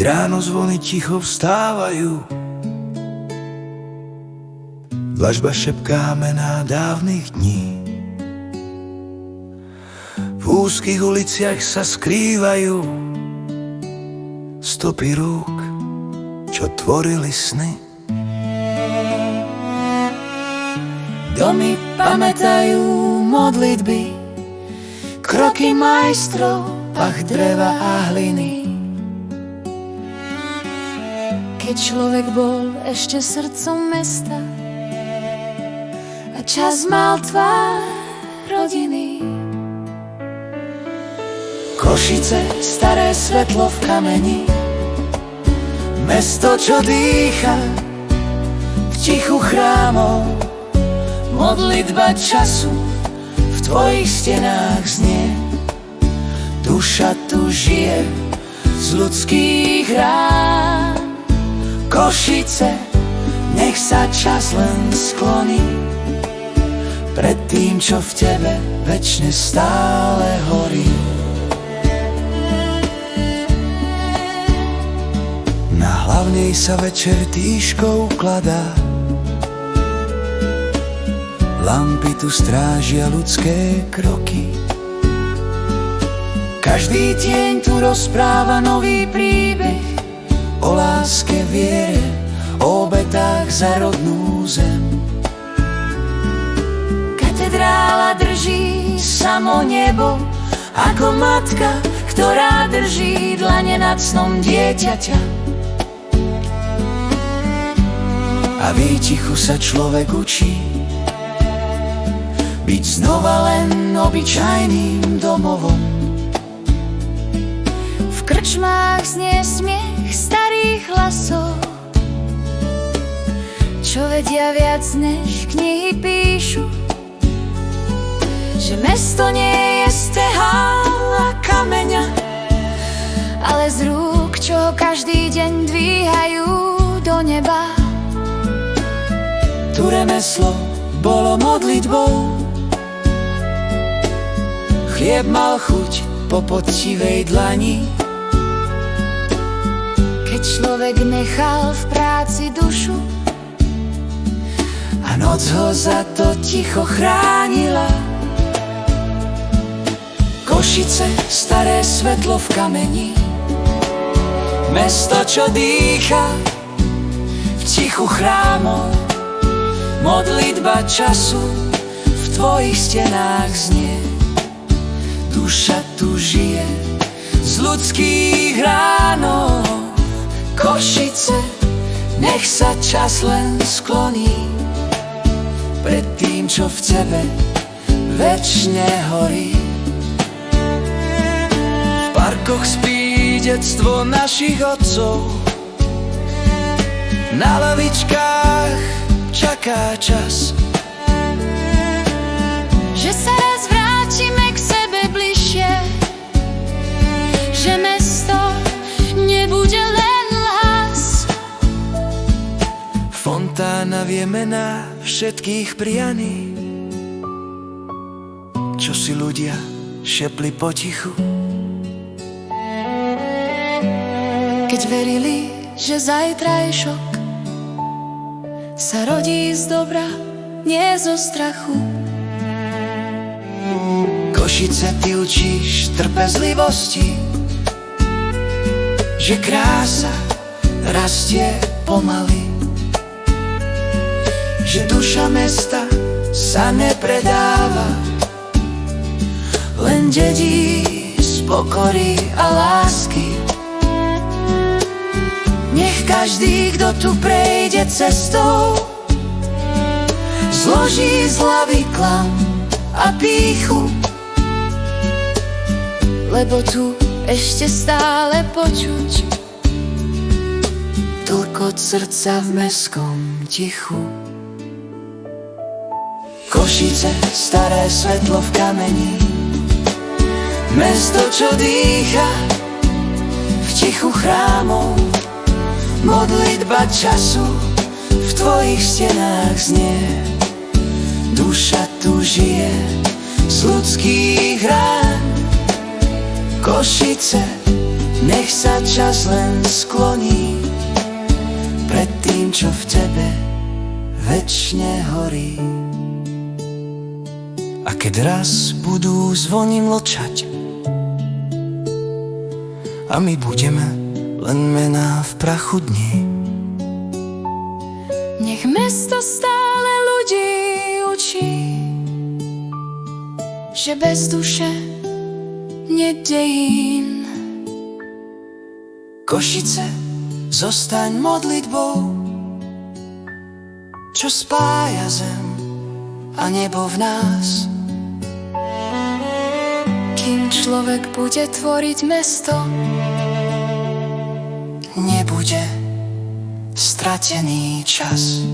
ráno zvony ticho vstávajú, dlažba šepká mená dávnych dní. V úzkých uliciach sa skrývajú stopy rúk, čo tvorili sny. Domy pamätajú modlitby, kroky majstrov, pach dreva a hliny. Keď človek bol ešte srdcom mesta a čas mal tvár rodiny. Košice, staré svetlo v kameni, mesto, čo dýcha v tichu chrámov. Modlitba času v tvojich stenách znie. Duša tu žije z ľudských rán. Košice, nech sa čas len skloní pred tým, čo v tebe večne stále horí. Na hlavnej sa večer tíškou ukladá, lampy tu strážia ľudské kroky. Každý tieň tu rozpráva nový príbeh O láske, viere, o obetách za rodnú zem. Katedrála drží samo nebo, ako matka, ktorá drží dlane nad snom dieťaťa. A výtichu sa človek učí byť znova len obyčajným domovom. V krčmách znie smiech starých hlasov, čo vedia viac než knihy píšu, že mesto nie je z tehál a kameňa, ale z rúk, čo každý deň dvíhajú do neba. Tu remeslo bolo modlitbou, chlieb mal chuť po poctivej dlani. Keď človek nechal v práci dušu a noc ho za to ticho chránila. Košice, staré svetlo v kameni, mesto, čo dýcha v tichu chrámov. Modlitba času v tvojich stenách znie. Duša tu žije z ľudských ránov. Košice, nech sa čas len skloní pred tým, čo v tebe večne horí. V parkoch spí detstvo našich otcov, na lavičkách čaká čas, že sa raz vrátime k sebe bližšie, že mesto nebude len hlas. Fontána vie mená všetkých prianí, čo si ľudia šepli potichu. Keď verili, že zajtrajšok sa rodí z dobra, nie zo strachu. Košice, ty učíš trpezlivosti, že krása rastie pomaly, že duša mesta sa nepredáva, len dedí z pokory a lásky. Nech každý, kto tu prejde cestou, zloží z hlavy klam a pýchu, lebo tu ešte stále počuť tlkot srdca v mestskom tichu. Košice, staré svetlo v kameni, mesto, čo dýcha v tichu chrámov. Modlitba času v tvojich stenách znie. Duša tu žije z ľudských rán. Košice, Nech sa čas len skloní pred tým, čo v tebe večne horí. A keď raz budú zvony mlčať a my budeme len mená v prachu dní, nech mesto stále ľudí učí, že bez duše nie dejín. Košice, zostaň modlitbou, čo spája zem a nebo v nás. Kým človek bude tvoriť mesto, nebude stratený čas.